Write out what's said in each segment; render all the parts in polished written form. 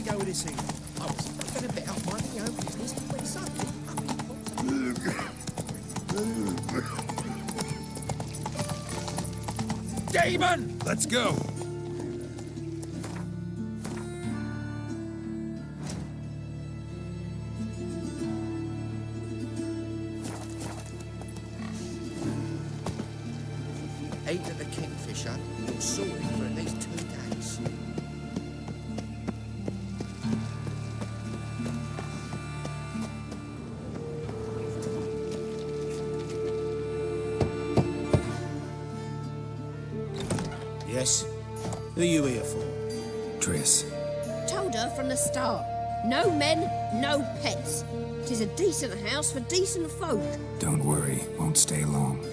they go with this thing? I was fucking a bit out minding your own business when suddenly Demon! Let's go! Ate at the Kingfisher, you're sorted for at least 2 days. Yes? Who are you here for? Triss. Told her from the start. No men, no pets. 'Tis a decent house for decent folk. Don't worry, won't stay long.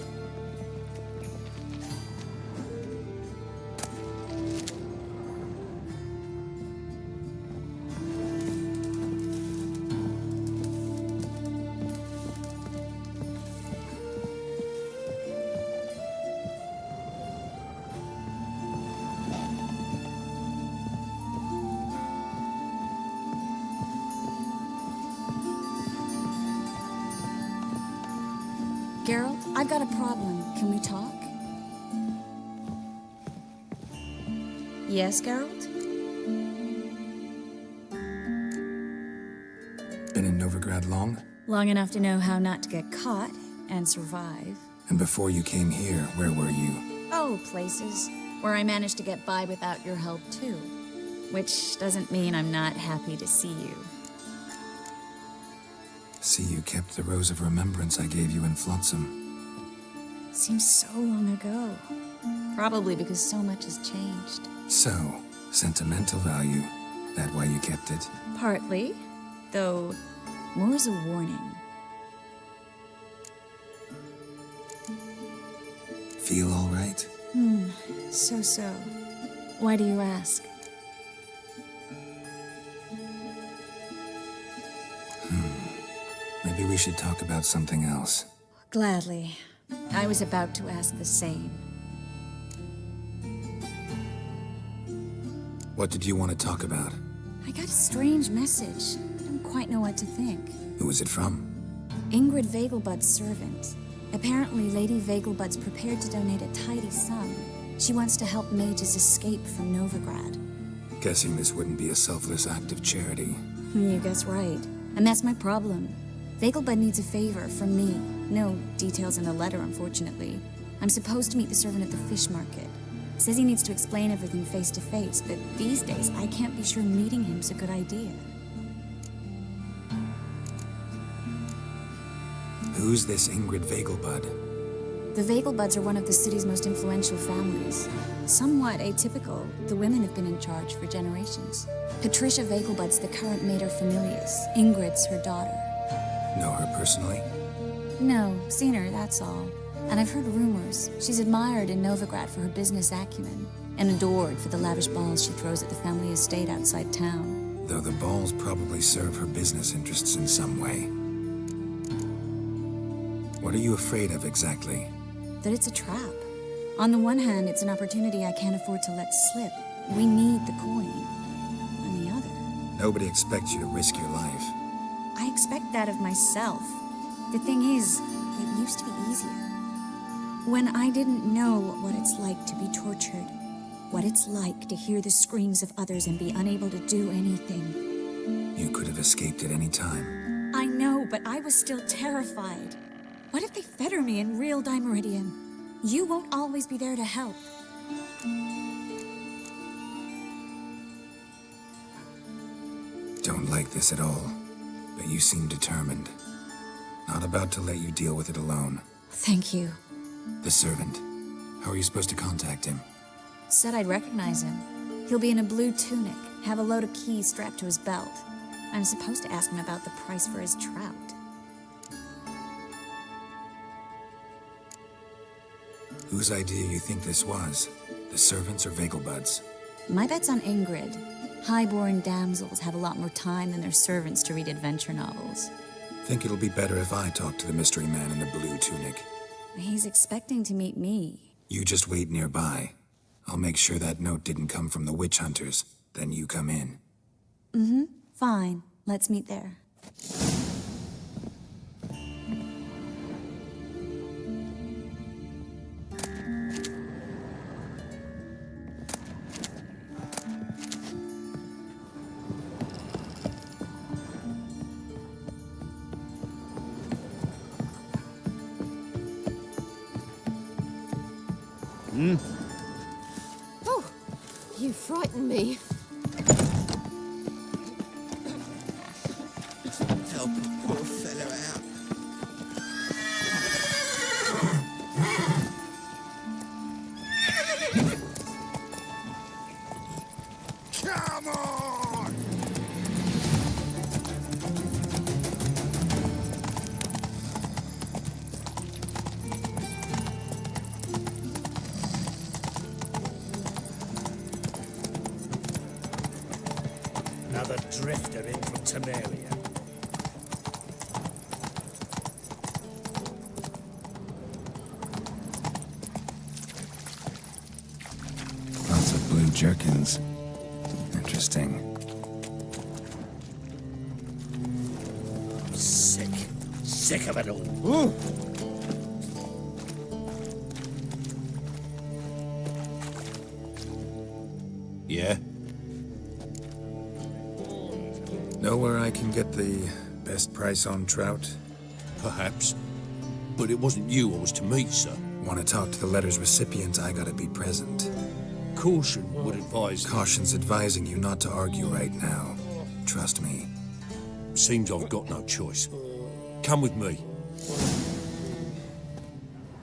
Geralt, I've got a problem. Can we talk? Yes, Geralt? Been in Novigrad long? Long enough to know how not to get caught and survive. And before you came here, where were you? Oh, places where I managed to get by without your help, too. Which doesn't mean I'm not happy to see you. See, you kept the rose of remembrance I gave you in Flotsam. Seems so long ago. Probably because so much has changed. So, sentimental value. That why you kept it? Partly, though more as a warning. Feel all right? So. Why do you ask? Maybe we should talk about something else. Gladly. I was about to ask the same. What did you want to talk about? I got a strange message. I don't quite know what to think. Who was it from? Ingrid Vegelbud's servant. Apparently, Lady Vegelbud's prepared to donate a tidy sum. She wants to help mages escape from Novigrad. Guessing this wouldn't be a selfless act of charity. You guess right. And that's my problem. Vegelbud needs a favor from me. No details in the letter, unfortunately. I'm supposed to meet the servant at the fish market. Says he needs to explain everything face to face, but these days I can't be sure meeting him's a good idea. Who's this Ingrid Vegelbud? The Vegelbuds are one of the city's most influential families. Somewhat atypical, the women have been in charge for generations. Patricia Vegelbud's the current mater familias. Ingrid's her daughter. Know her personally? No, seen her, that's all. And I've heard rumors. She's admired in Novigrad for her business acumen, and adored for the lavish balls she throws at the family estate outside town. Though the balls probably serve her business interests in some way. What are you afraid of exactly? That it's a trap. On the one hand, it's an opportunity I can't afford to let slip. We need the coin. On the other... Nobody expects you to risk your life. I expect that of myself. The thing is, it used to be easier. When I didn't know what it's like to be tortured, what it's like to hear the screams of others and be unable to do anything. You could have escaped at any time. I know, but I was still terrified. What if they fetter me in real Dimeridian? You won't always be there to help. Don't like this at all, but you seem determined. Not about to let you deal with it alone. Thank you. The servant. How are you supposed to contact him? Said I'd recognize him. He'll be in a blue tunic, have a load of keys strapped to his belt. I'm supposed to ask him about the price for his trout. Whose idea you think this was? The servants or Vegelbud's? My bet's on Ingrid. Highborn damsels have a lot more time than their servants to read adventure novels. Think it'll be better if I talk to the mystery man in the blue tunic. He's expecting to meet me. You just wait nearby. I'll make sure that note didn't come from the witch hunters. Then you come in. Fine. Let's meet there. Oh, you frightened me. Help a poor fellow out. Come on! Another drifter in from Temeria. Lots of blue jerkins. Interesting. Sick. Sick of it all. Yeah? Know where I can get the best price on trout? Perhaps. But it wasn't you I was to meet, sir. Want to talk to the letter's recipient, I gotta be present. Caution would advise... Caution's advising you not to argue right now. Trust me. Seems I've got no choice. Come with me.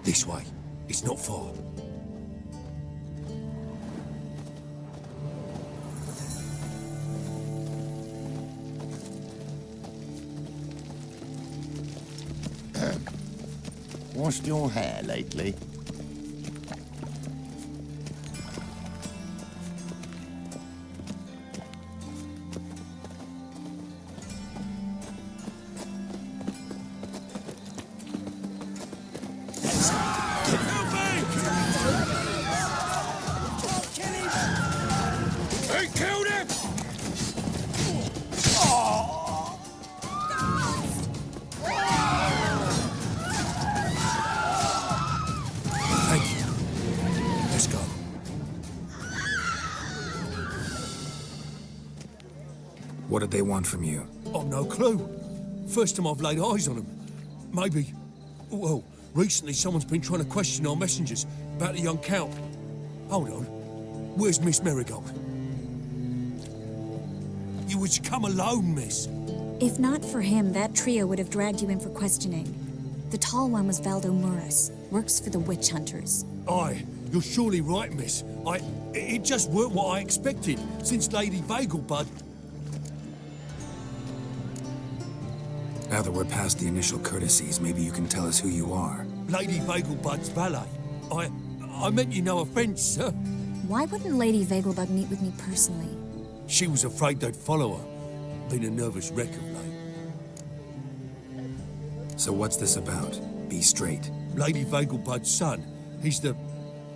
This way. It's not far. Washed your hair lately? Hey, killed him! Thank you. Let's go. What did they want from you? I've no clue. First time I've laid eyes on them. Maybe... Well, recently someone's been trying to question our messengers about the young Count. Hold on. Where's Miss Marigold? You was come alone, miss. If not for him, that trio would have dragged you in for questioning. The tall one was Valdo Muras, works for the witch hunters. Aye, you're surely right, miss. It just weren't what I expected, since Lady Vegelbud... Now that we're past the initial courtesies, maybe you can tell us who you are. Lady Vegelbud's valet. I meant you no offence, sir. Why wouldn't Lady Vegelbud meet with me personally? She was afraid they'd follow her. Been a nervous wreck of late. So what's this about? Be straight. Lady Vegelbud's son, he's the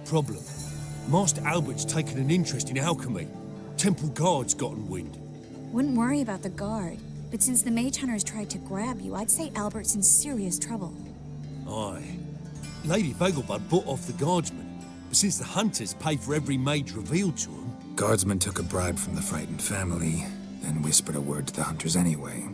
problem. Master Albert's taken an interest in alchemy. Temple guards gotten wind. Wouldn't worry about the guard, but since the mage hunters tried to grab you, I'd say Albert's in serious trouble. Aye. Lady Vegelbud bought off the guardsmen, but since the hunters pay for every mage revealed to them... Guardsmen took a bribe from the frightened family, then whispered a word to the hunters anyway.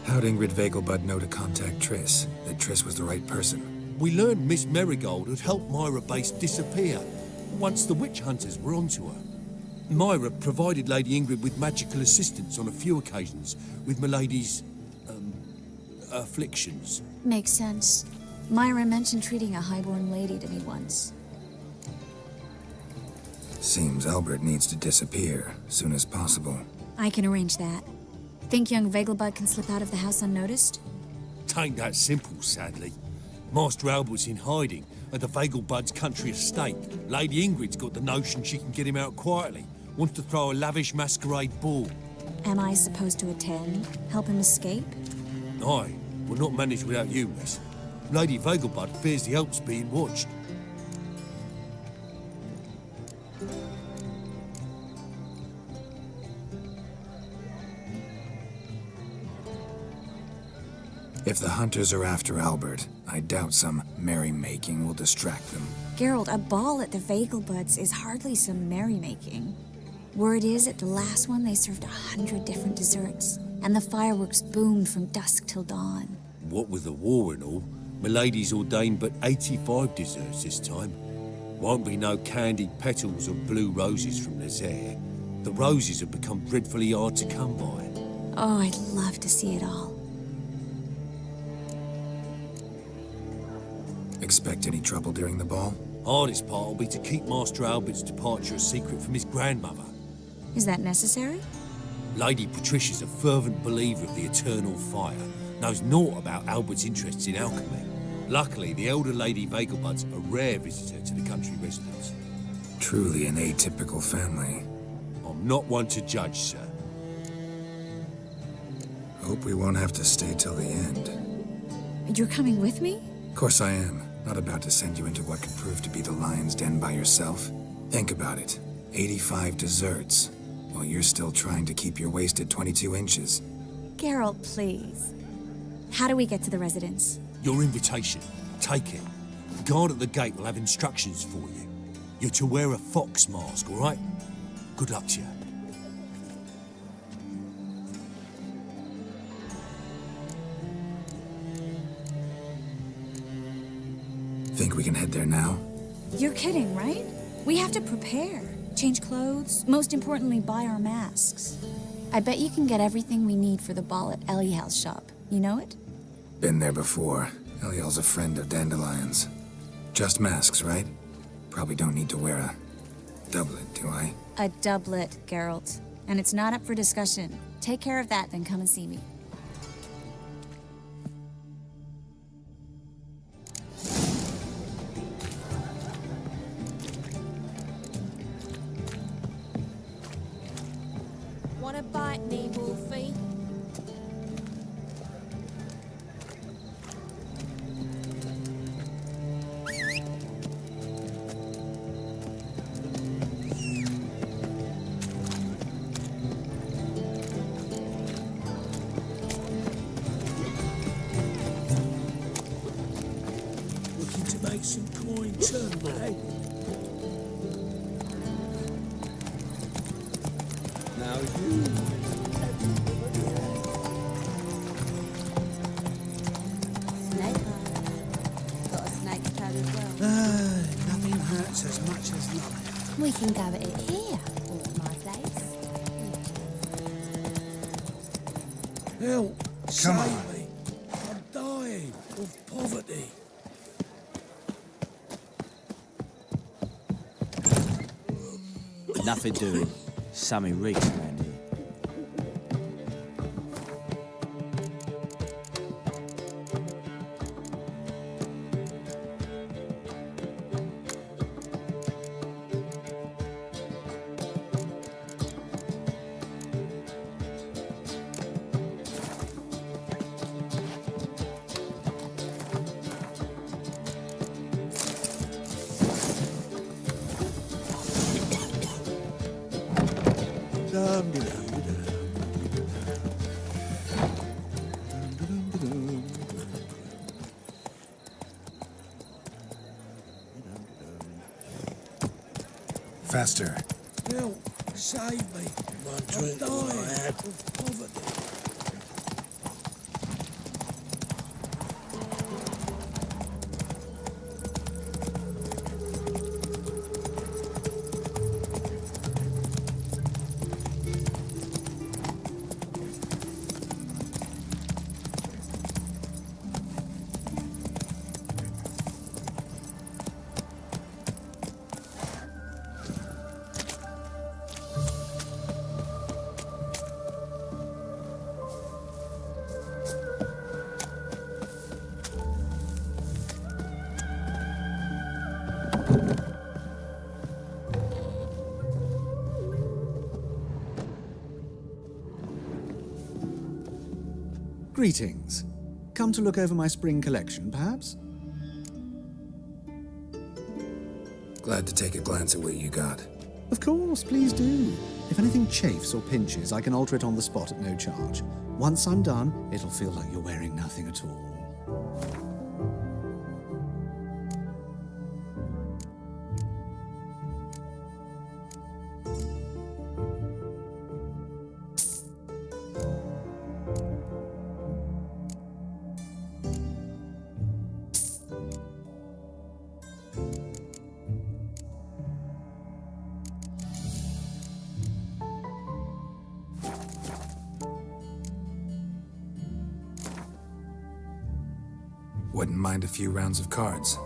How'd Ingrid Vegelbud know to contact Triss? That Triss was the right person? We learned Miss Marigold had helped Myra Base disappear once the witch hunters were onto her. Myra provided Lady Ingrid with magical assistance on a few occasions with Milady's, afflictions. Makes sense. Myra mentioned treating a highborn lady to me once. Seems Albert needs to disappear soon as possible. I can arrange that. Think young Vegelbud can slip out of the house unnoticed? Tain't that simple, sadly. Master Albert's in hiding at the Vegelbud's country estate. Lady Ingrid's got the notion she can get him out quietly. Wants to throw a lavish masquerade ball. Am I supposed to attend? Help him escape? Aye, we'll not manage without you, miss. Lady Vegelbud fears the help's being watched. If the hunters are after Albert, I doubt some merrymaking will distract them. Geralt, a ball at the Vegelbuds is hardly some merrymaking. Word is, at the last one, they served 100 different desserts, and the fireworks boomed from dusk till dawn. What with the war and all, Milady's ordained but 85 desserts this time. Won't be no candied petals or blue roses from Nazaire. The roses have become dreadfully hard to come by. Oh, I'd love to see it all. Expect any trouble during the ball? Hardest part will be to keep Master Albert's departure a secret from his grandmother. Is that necessary? Lady Patricia's a fervent believer of the eternal fire, knows naught about Albert's interests in alchemy. Luckily, the elder Lady Vegelbud's a rare visitor to the country residence. Truly an atypical family. I'm not one to judge, sir. Hope we won't have to stay till the end. You're coming with me? Of course I am. Not about to send you into what could prove to be the lion's den by yourself. Think about it. 85 desserts, while you're still trying to keep your waist at 22 inches. Geralt, please. How do we get to the residence? Your invitation. Take it. The guard at the gate will have instructions for you. You're to wear a fox mask, all right? Good luck to you. Think we can head there now? You're kidding, right? We have to prepare. Change clothes. Most importantly, buy our masks. I bet you can get everything we need for the ball at Eliel's shop. You know it? Been there before. Eliel's a friend of Dandelion's. Just masks, right? Probably don't need to wear a doublet, do I? A doublet, Geralt. And it's not up for discussion. Take care of that, then come and see me. Want a bite, me, Wolfie? Looking to make some coin, Turnbull. Now you. Got a snake trap as well. Nothing hurts as much as love. We can go at it here, or my place. Help! Come Save on. me! I'm dying of poverty. Nothing doing. Something reeks around here. Faster. Help! Save me! I'm dying of poverty. Greetings. Come to look over my spring collection, perhaps? Glad to take a glance at what you got. Of course, please do. If anything chafes or pinches, I can alter it on the spot at no charge. Once I'm done, it'll feel like you're wearing nothing at all. Wouldn't mind a few rounds of cards.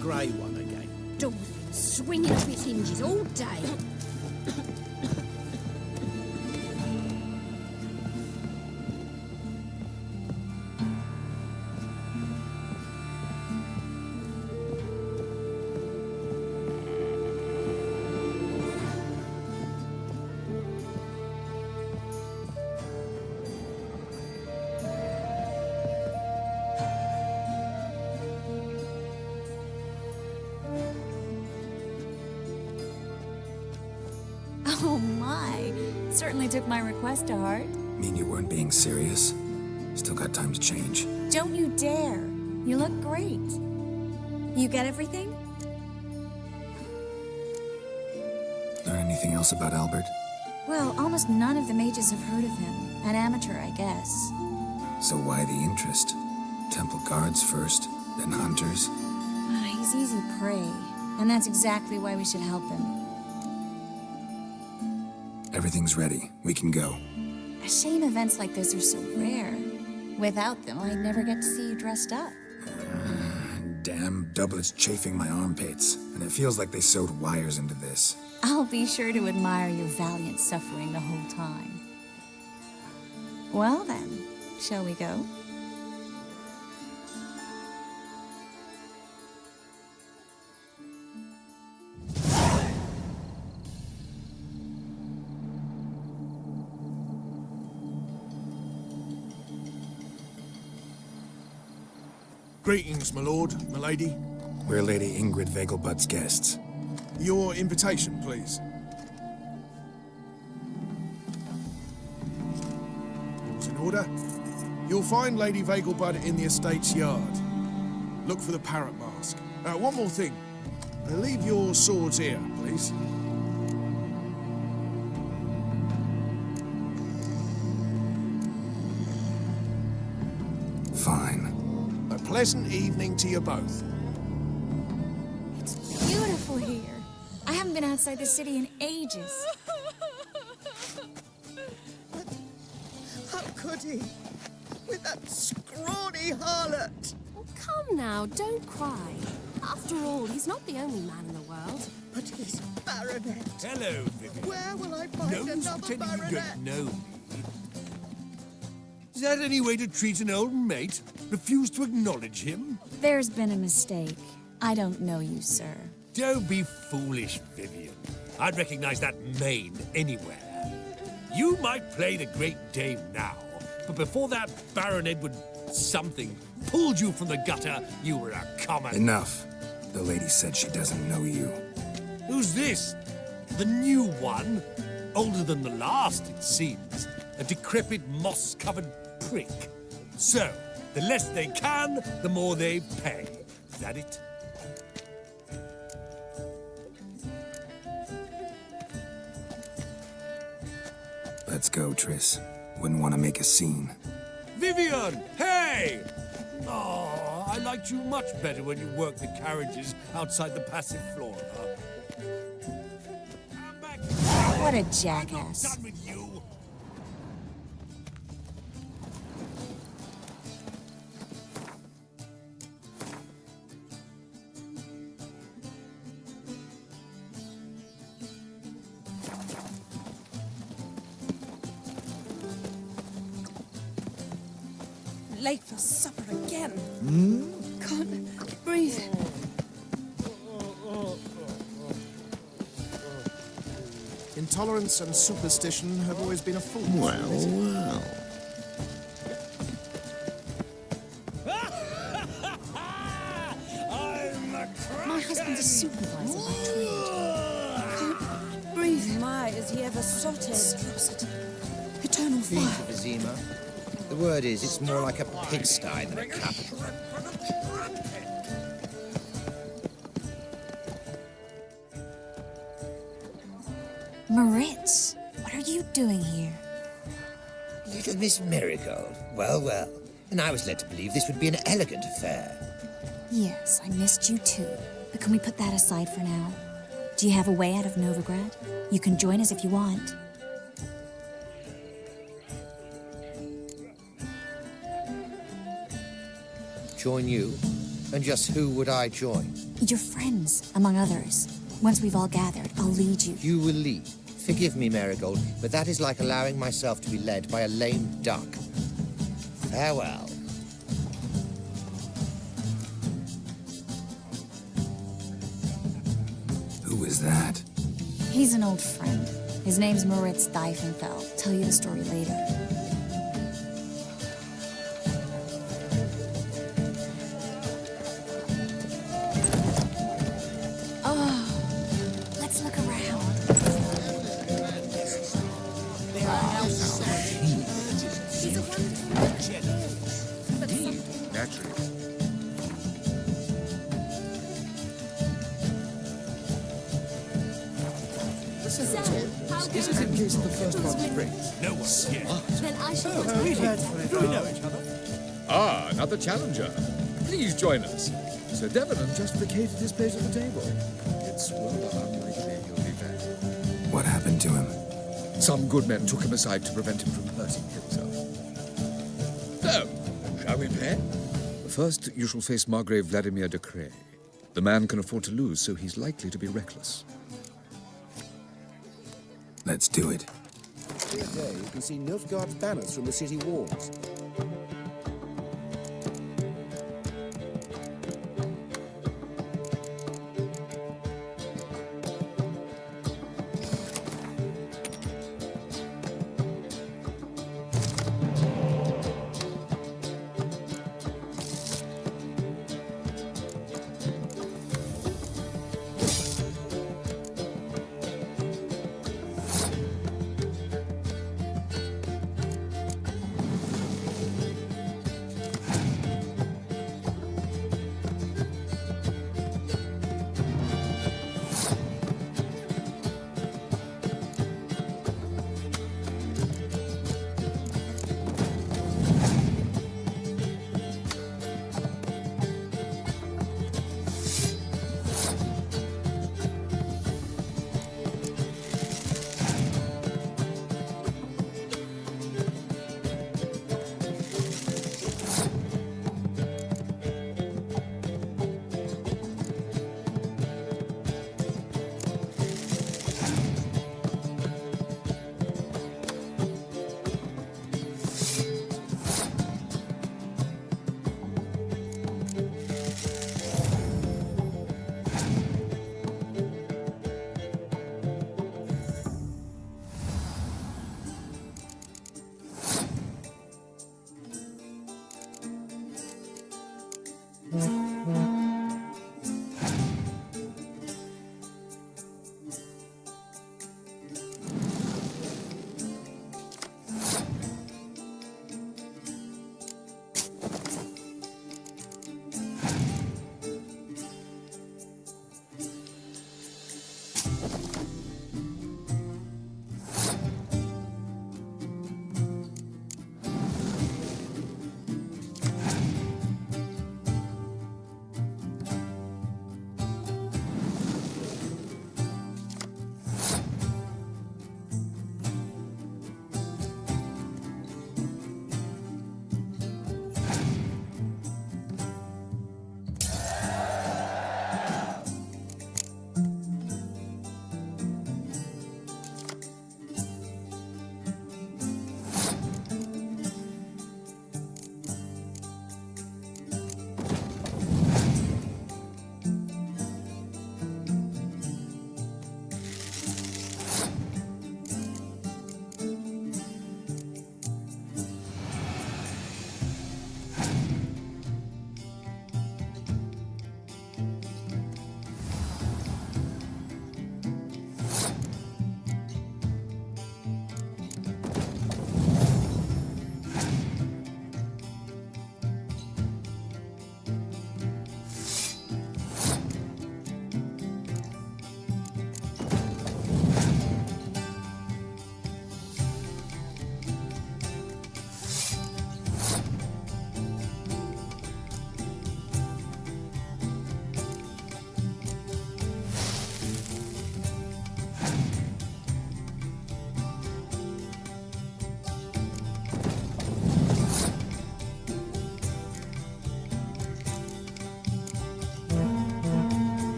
Grey one again. Door swinging off its hinges all day. Oh my, certainly took my request to heart. Mean you weren't being serious? Still got time to change. Don't you dare. You look great. You get everything? Learn anything else about Albert? Well, almost none of the mages have heard of him. An amateur, I guess. So why the interest? Temple guards first, than hunters. He's easy prey, and that's exactly why we should help him. Everything's ready. We can go. A shame events like this are so rare. Without them, I'd never get to see you dressed up. Damn doublets chafing my armpits, and it feels like they sewed wires into this. I'll be sure to admire your valiant suffering the whole time. Well then, shall we go? Greetings, my lord, my lady. We're Lady Ingrid Vegelbud's guests. Your invitation, please. It's in order. You'll find Lady Vegelbud in the estate's yard. Look for the parrot mask. One more thing. Leave your swords here, please. Fine. A pleasant evening to you both. It's beautiful here. I haven't been outside the city in ages. How could he? With that scrawny harlot! Oh, come now, don't cry. After all, he's not the only man in the world. But he's baronet. Hello, Vivian. Where will I find No use another pretending you baronet? don't know me. Is that any way to treat an old mate? Refuse to acknowledge him? There's been a mistake. I don't know you, sir. Don't be foolish, Vivian. I'd recognize that mane anywhere. You might play the great dame now, but before that Baron Edward something pulled you from the gutter, you were a common... Enough. The lady said she doesn't know you. Who's this? The new one? Older than the last, it seems. A decrepit, moss-covered prick. So, the less they can, the more they pay. Is that it? Let's go, Triss. Wouldn't want to make a scene. Vivian! Hey! Oh, I liked you much better when you worked the carriages outside the passive flora. Come back. What a I'm not jackass. done with you. Late for supper again. Can't breathe. Intolerance and superstition have always been a fool. Well. My husband's a supervisor by trade. Can't breathe. My, is he ever sotted? Eternal Fiend fire. of Azima. The word is, it's more like a pigsty than a capital. Moritz, what are you doing here? Little Miss Marigold. Well, well. And I was led to believe this would be an elegant affair. Yes, I missed you too. But can we put that aside for now? Do you have a way out of Novigrad? You can join us if you want. Join you? And just who would I join? Your friends, among others. Once we've all gathered, I'll lead you. You will lead. Forgive me, Marigold, but that is like allowing myself to be led by a lame duck. Farewell. Who is that? He's an old friend. His name's Moritz Diefenfeld. Tell you the story later. Let's look around. Naturally. Is it in case the first one springs? No one's yet. Then I shall Do we know each other? Ah, another challenger. Please join us. Sir Devenant just vacated his place at the table. It's rather unlikely he'll be back. What happened to him? Some good men took him aside to prevent him from hurting himself. So, shall we play? First, you shall face Margrave Vladimir de Cray. The man can afford to lose, so he's likely to be reckless. Let's do it. Here today, you can see Nilfgaard's banners from the city walls.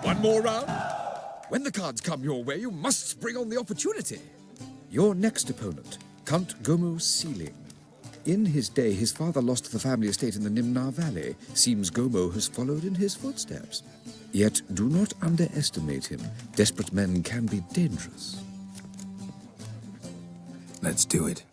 One more round? When the cards come your way, you must spring on the opportunity. Your next opponent, Count Gomo Sealing. In his day, his father lost the family estate in the Nimnar Valley. Seems Gomo has followed in his footsteps. Yet do not underestimate him. Desperate men can be dangerous. Let's do it.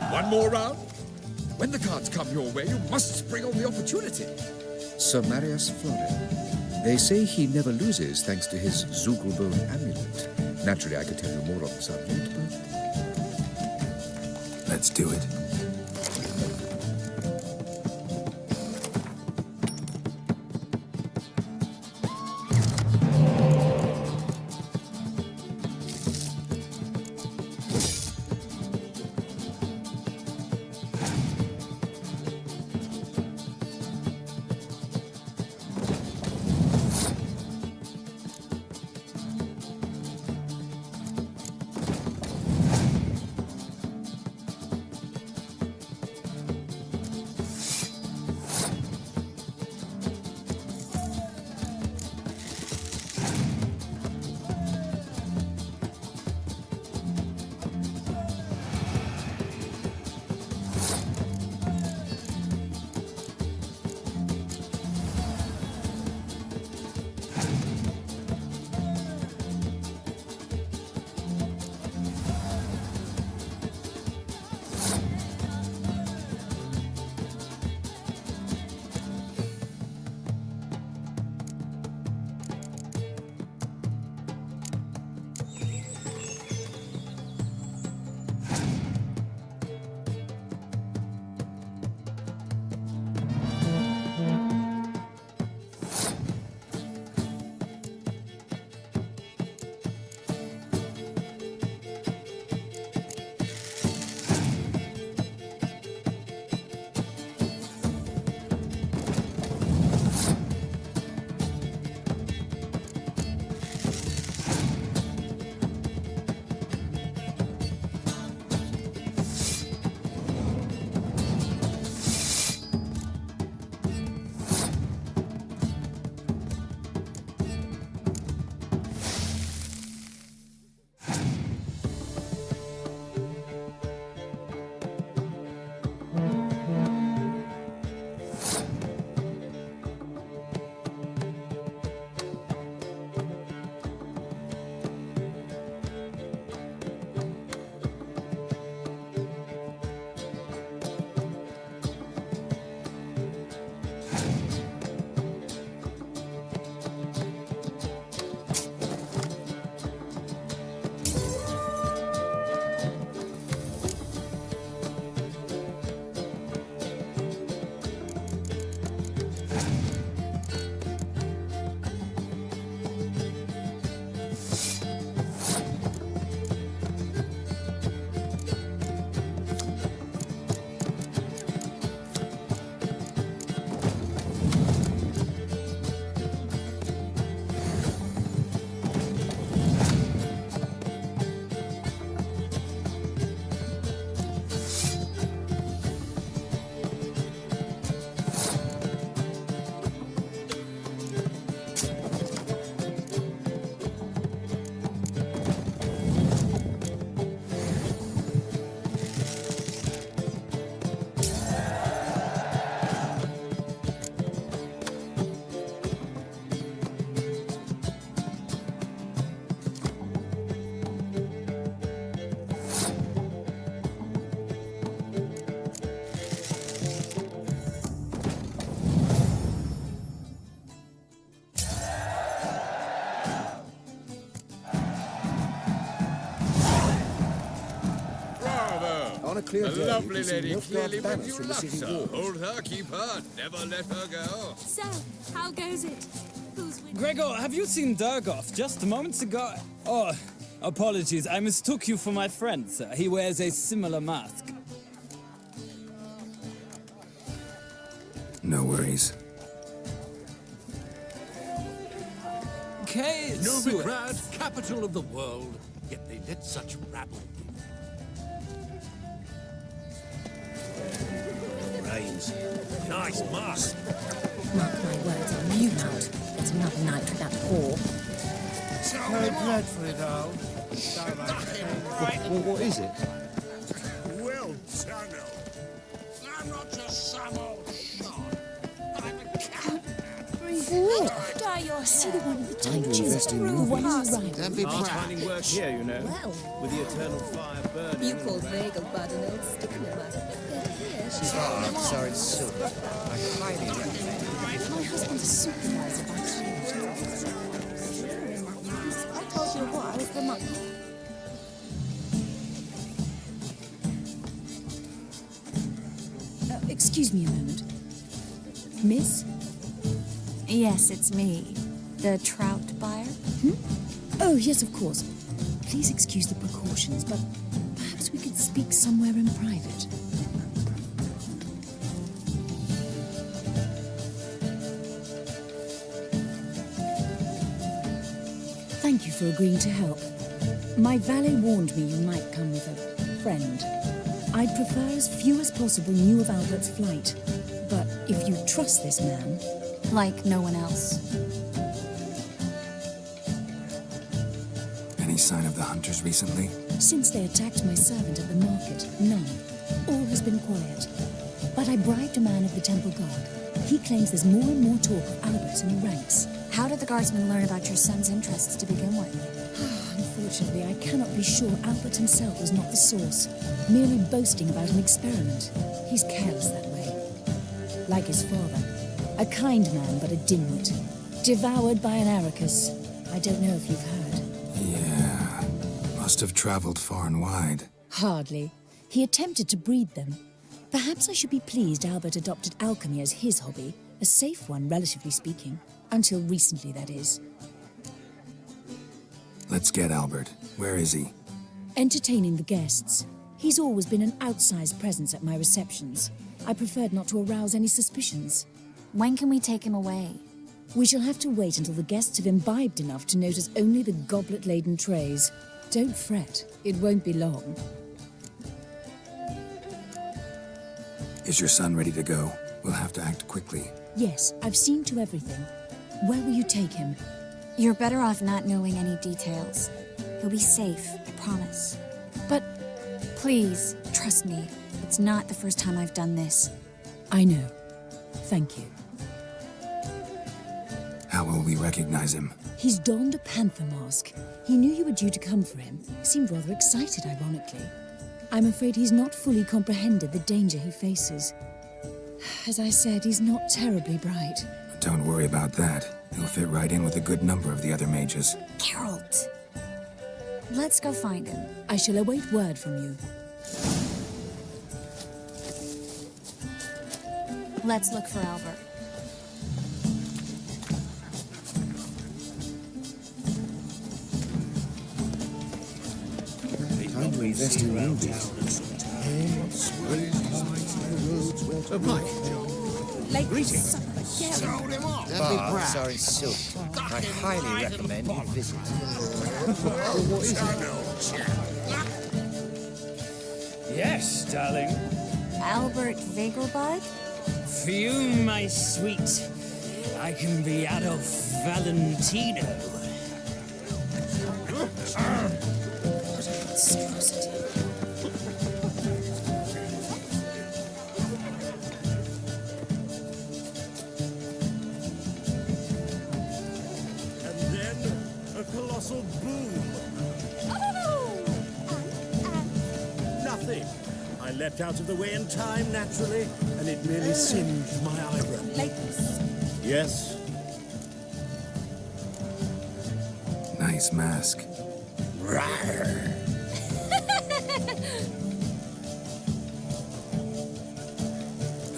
One more round? When the cards come your way, you must spring on the opportunity. Sir Marius Florin. They say he never loses thanks to his Zugelbone amulet. Naturally, I could tell you more on the subject, but... Let's do it. On a clear day, lovely lady, Novigrad clearly banners with you from the love, city sir. walls. Hold her, keep her, never let her go. So, how goes it? Who's winning? Gregor, have you seen Durgoff just moments ago? Oh, apologies, I mistook you for my friend, sir. He wears a similar mask. No worries. Okay, Novigrad, capital of the world, yet they let such rabble. Rains. Nice mask. Mark my words, I'll mute out. It's another night with that whore. No bread for it all. What is it? Well, Tunnel. I'm not just some old shot. I'm a cat. Dye your hair. Time to invest in new Right. Don't be proud. Finding work here, you know. Well, with the eternal fire burning. you call Vegelbud an old stickler. Sorry, silk. I highly recommend. My husband's a supervisor by trade. I told you what, I was the monk. Excuse me a moment. Miss? Yes, it's me. The trout buyer? Oh, yes, of course. Please excuse the precautions, but perhaps we could speak somewhere in private. Thank you for agreeing to help. My valet warned me you might come with a friend. I'd prefer as few as possible knew of Albert's flight. But if you trust this man... Like no one else. Any sign of the hunters recently? Since they attacked my servant at the market, none. All has been quiet. But I bribed a man of the temple guard. He claims there's more and more talk of Albert in the ranks. How did the guardsmen learn about your son's interests to begin with? Unfortunately, I cannot be sure Albert himself was not the source, merely boasting about an experiment. He's careless that way. Like his father, a kind man but a dimwit, devoured by an aracus. I don't know if you've heard. Yeah, must have traveled far and wide. Hardly. He attempted to breed them. Perhaps I should be pleased Albert adopted alchemy as his hobby, a safe one, relatively speaking. Until recently, that is. Let's get Albert. Where is he? Entertaining the guests. He's always been an outsized presence at my receptions. I preferred not to arouse any suspicions. When can we take him away? We shall have to wait until the guests have imbibed enough to notice only the goblet-laden trays. Don't fret. It won't be long. Is your son ready to go? We'll have to act quickly. Yes, I've seen to everything. Where will you take him? You're better off not knowing any details. He'll be safe, I promise. But... Please, trust me. It's not the first time I've done this. I know. Thank you. How will we recognize him? He's donned a panther mask. He knew you were due to come for him. Seemed rather excited, ironically. I'm afraid he's not fully comprehended the danger he faces. As I said, he's not terribly bright. Don't worry about that. He'll fit right in with a good number of the other mages. Geralt! Let's go find him. I shall await word from you. Let's look for Albert. Time to invest in movies. Greetings. Sorry, silk. I highly recommend you visit. Yes, darling. Albert Vegelbud? For you, my sweet, I can be Adolf Valentino. Leapt out of the way in time, naturally, and it merely singed my eyebrow. Ladies. Yes? Nice mask. Rawr.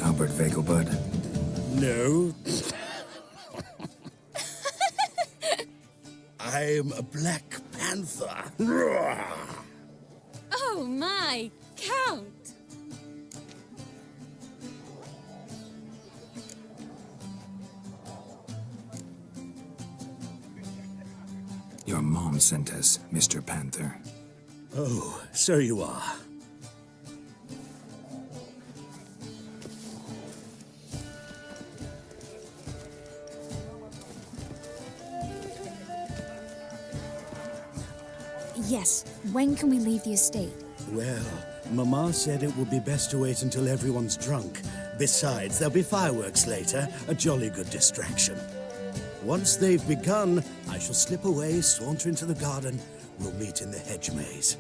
Albert Vegelbud? No. I'm a Black Panther. Rawr. Oh my, Count! Your mom sent us, Mr. Panther. Oh, so you are. Yes. When can we leave the estate? Well, Mama said it would be best to wait until everyone's drunk. Besides, there'll be fireworks later, a jolly good distraction. Once they've begun, I shall slip away, saunter into the garden. We'll meet in the hedge maze.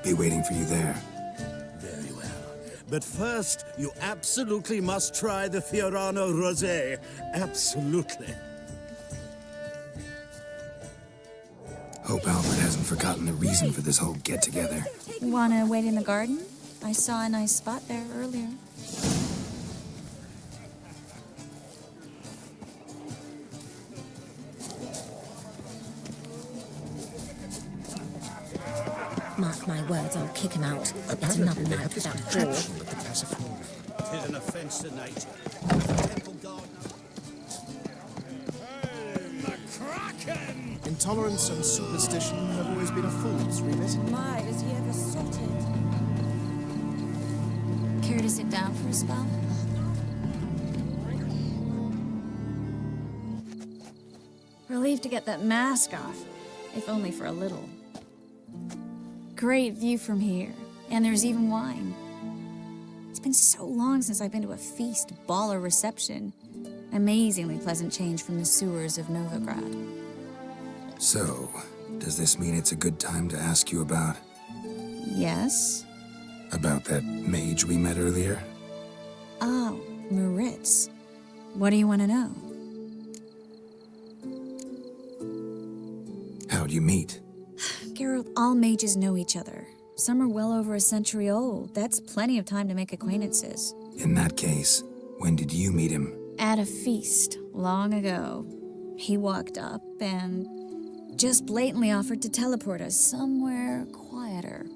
Be waiting for you there. Very well. But first, you absolutely must try the Fiorano Rosé. Absolutely. Hope Albert hasn't forgotten the reason for this whole get-together. Wanna wait in the garden? I saw a nice spot there earlier. Mark my words, I'll kick him out. It's another night without door. With the Pasiflora. 'Tis an offense to nature. Temple garden. Intolerance and superstition have always been a fool's remit. My, is he ever sotted? Care to sit down for a spell? Relieved to get that mask off, if only for a little. Great view from here, and there's even wine. It's been so long since I've been to a feast, ball, or reception. Amazingly pleasant change from the sewers of Novigrad. So, does this mean it's a good time to ask you about... Yes? About that mage we met earlier? Oh, Maritz. What do you want to know? How'd you meet? Geralt, all mages know each other. Some are well over a century old. That's plenty of time to make acquaintances. In that case, when did you meet him? At a feast, long ago. He walked up and just blatantly offered to teleport us somewhere quieter.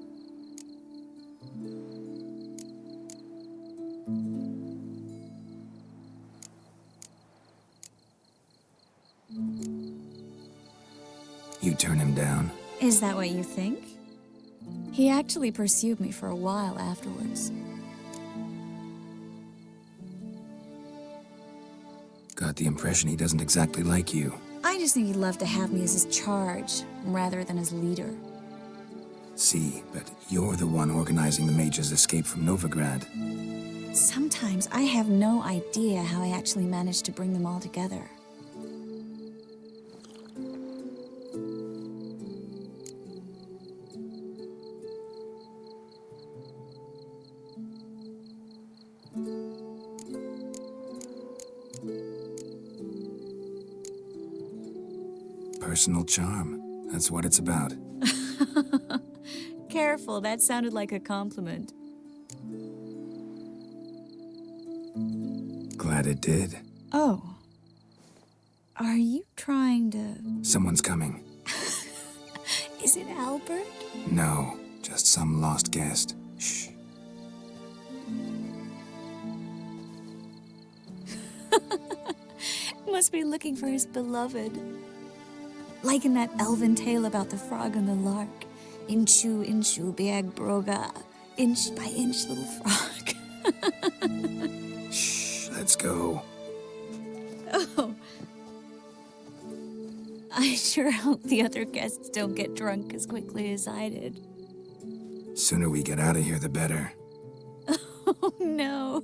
You turn him down? Is that what you think? He actually pursued me for a while afterwards. Got the impression he doesn't exactly like you. I just think he'd love to have me as his charge, rather than his leader. See, but you're the one organizing the mage's escape from Novigrad. Sometimes I have no idea how I actually managed to bring them all together. Personal charm. That's what it's about. Careful, that sounded like a compliment. Glad it did. Oh. Are you trying to... Someone's coming. Is it Albert? No, just some lost guest. Shh. Must be looking for his beloved. Like in that elven tale about the frog and the lark. Inchu, inchu, biag broga. Inch by inch, little frog. Shh, let's go. Oh. I sure hope the other guests don't get drunk as quickly as I did. Sooner we get out of here, the better. Oh, no.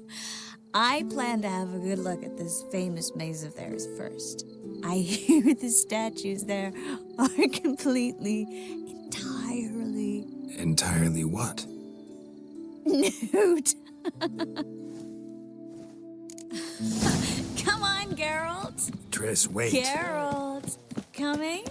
I plan to have a good look at this famous maze of theirs first. I hear the statues there are completely, entirely... Entirely what? Nude. Come on, Geralt. Triss, wait. Geralt, coming?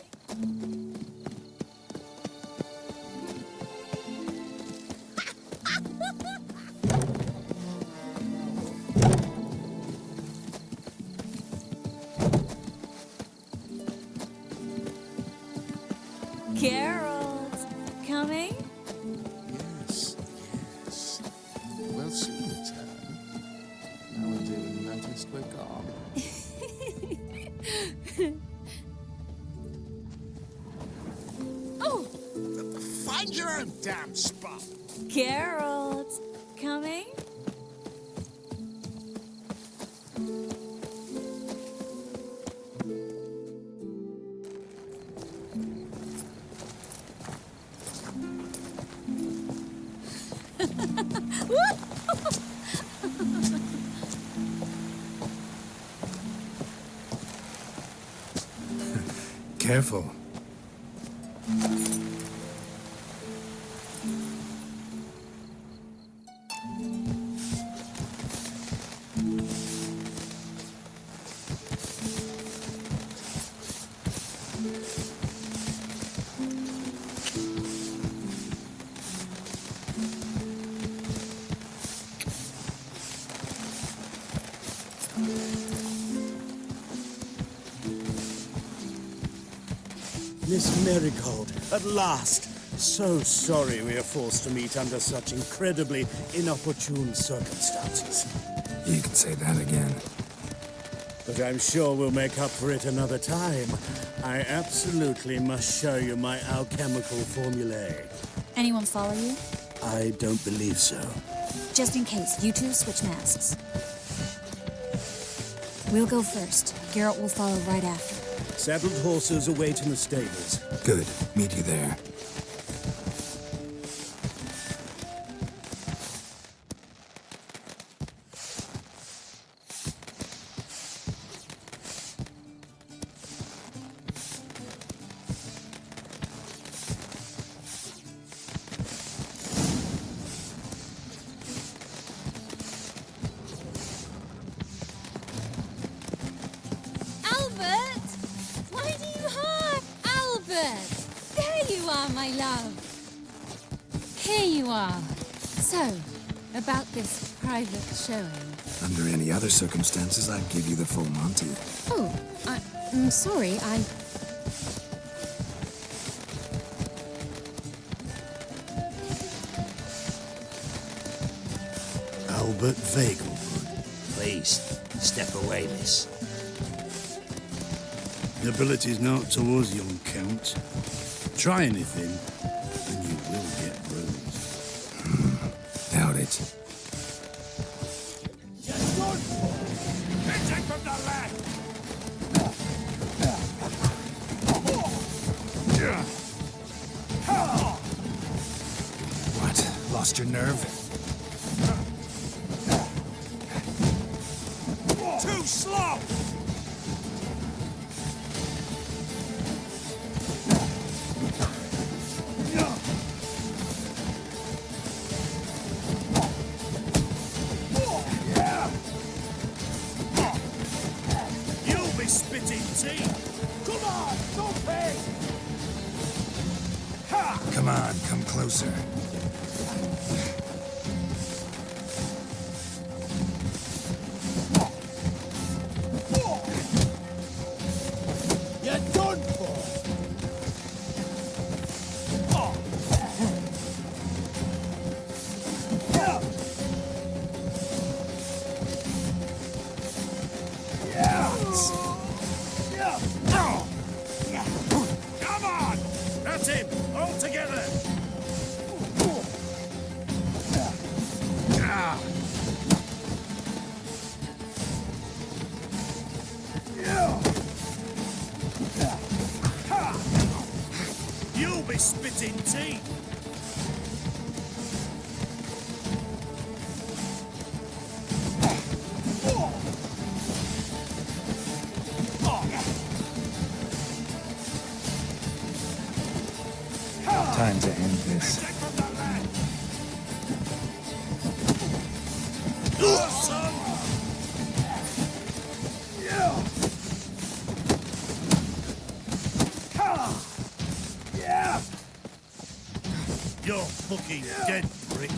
Geralt, coming? Yes, yes. Well seen, return. No one's even noticed we're gone. Oh! Find your own damn spot. Geralt, coming? Careful. Miss Marigold, at last! So sorry we are forced to meet under such incredibly inopportune circumstances. You can say that again. But I'm sure we'll make up for it another time. I absolutely must show you my alchemical formulae. Anyone follow you? I don't believe so. Just in case, you two switch masks. We'll go first. Garrett will follow right after. Saddled horses await in the stables. Good. Meet you there. My love. Here you are. So, about this private showing. Under any other circumstances, I'd give you the full Monty. Oh, I'm sorry, Albert Vegelbud. Please, step away, miss. Nobility's not towards young Count. Try anything, and you will get bruised. Doubt it. Attack from the left! What? Lost your nerve? Too slow! Come on, come closer. You're done for! Come on! That's him! All together! You'll be spitting teeth! Time to end this. You're fucking dead, prick.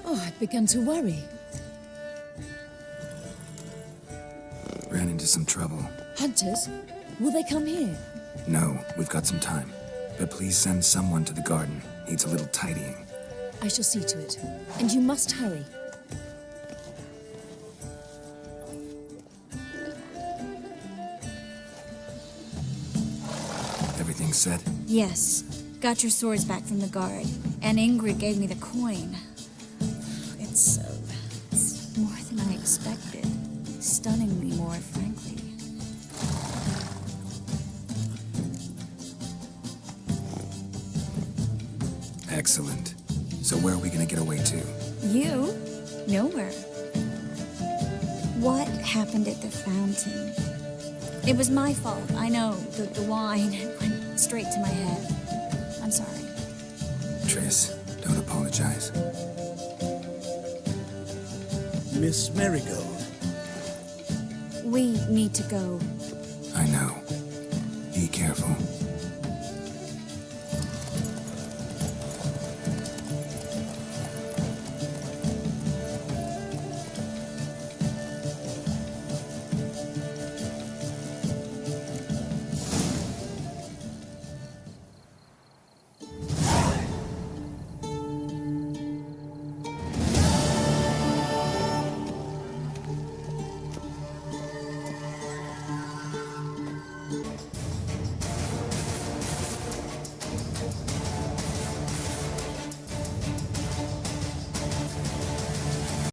Oh, I've begun to worry. Ran into some trouble. Hunters? Will they come here? No, we've got some time. But please send someone to the garden. Needs a little tidying. I shall see to it. And you must hurry. said? Yes. Got your swords back from the guard. And Ingrid gave me the coin. It's more than I expected. Stunningly more, frankly. Excellent. So where are we gonna get away to? You? Nowhere. What happened at the fountain? It was my fault. I know. The wine went straight to my head. I'm sorry. Triss, don't apologize. Miss Marigold. We need to go. I know. Be careful.